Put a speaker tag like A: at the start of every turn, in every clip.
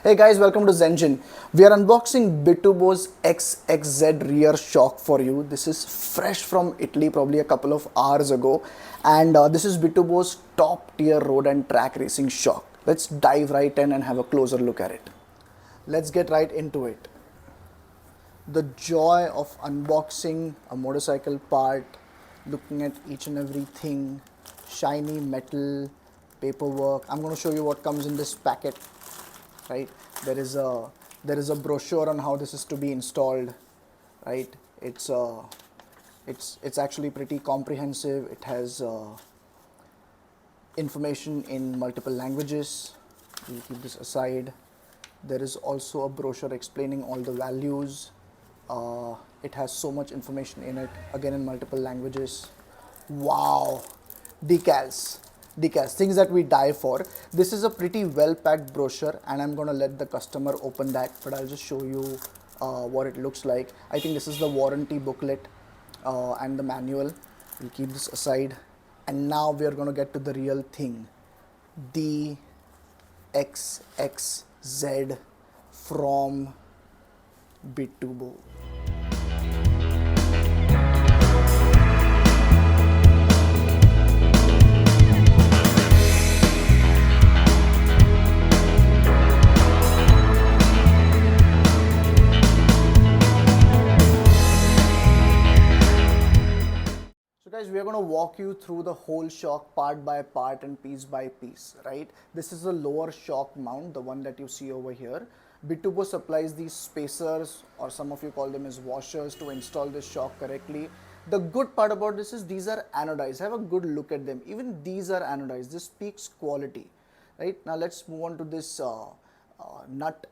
A: Hey guys, welcome to Zenjin. We are unboxing Bitubo's XXZ rear shock for you. This is fresh from Italy, probably a couple of hours ago. And this is Bitubo's top tier road and track racing shock. Let's dive right in and have a closer look at it. Let's get right into it. The joy of unboxing a motorcycle part, looking at each and everything, shiny metal, paperwork. I'm going to show you what comes in this packet. Right, there is a brochure on how this is to be installed. Right, it's actually pretty comprehensive. It has information in multiple languages. We'll keep this aside. There is also a brochure explaining all the values. It has so much information in it, again in multiple languages. Wow, decals, things that we die for. This is a pretty well packed brochure, and I'm gonna let the customer open that, but I'll just show you what it looks like. I think this is the warranty booklet and the manual. We'll keep this aside, and now we are gonna get to the real thing, the XXZ from Bitubo. So guys, we are going to walk you through the whole shock part by part and piece by piece, right? This is the lower shock mount, the one that you see over here. Bitubo supplies these spacers, or some of you call them as washers, to install this shock correctly. The good part about this is these are anodized. Have a good look at them. Even these are anodized. This speaks quality, right? Now let's move on to this nut,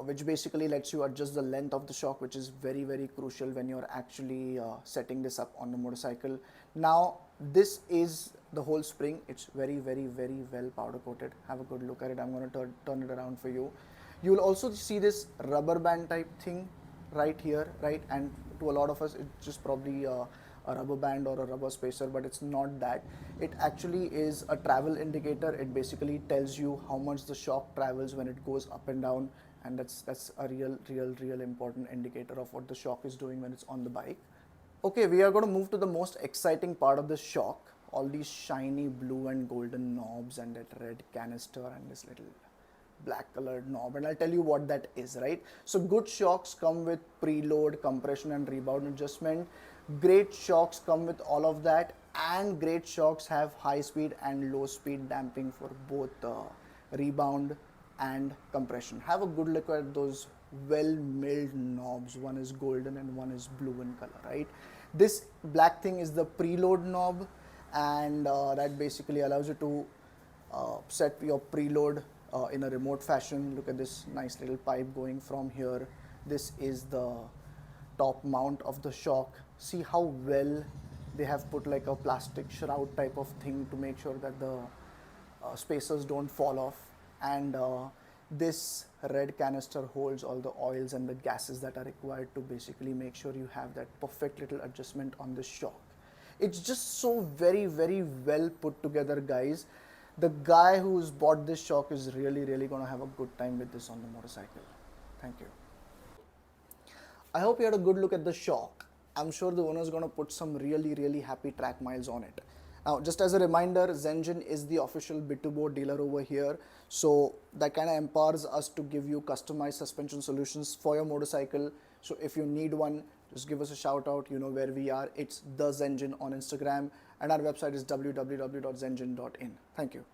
A: which basically lets you adjust the length of the shock, which is very crucial when you're actually setting this up on the motorcycle. Now this is the whole spring. It's very well powder coated. Have a good look at it. I'm going to turn it around for you. You will also see this rubber band type thing right here, right? And to a lot of us it's just probably a rubber band or a rubber spacer, but it's not that. It actually is a travel indicator. It basically tells you how much the shock travels when it goes up and down, and that's a real important indicator of what the shock is doing when it's on the bike. Okay, we are going to move to the most exciting part of the shock. All these shiny blue and golden knobs and that red canister and this little black colored knob, and I'll tell you what that is, right? So good shocks come with preload, compression and rebound adjustment. Great shocks come with all of that, and great shocks have high speed and low speed damping for both rebound and compression. Have a good look at those well milled knobs. One is golden and one is blue in color, right? This black thing is the preload knob, and that basically allows you to set your preload in a remote fashion. Look at this nice little pipe going from here. This is the top mount of the shock. See how well they have put like a plastic shroud type of thing to make sure that the spacers don't fall off. And this red canister holds all the oils and the gases that are required to basically make sure you have that perfect little adjustment on the shock. It's just so very well put together, guys. The guy who's bought this shock is really going to have a good time with this on the motorcycle. Thank you. I hope you had a good look at the shock. I'm sure the owner is going to put some really happy track miles on it. Now, just as a reminder, Zenjin is the official Bitubo dealer over here. So that kind of empowers us to give you customized suspension solutions for your motorcycle. So if you need one, just give us a shout out. You know where we are. It's the Zenjin on Instagram, and our website is www.zenjin.in. Thank you.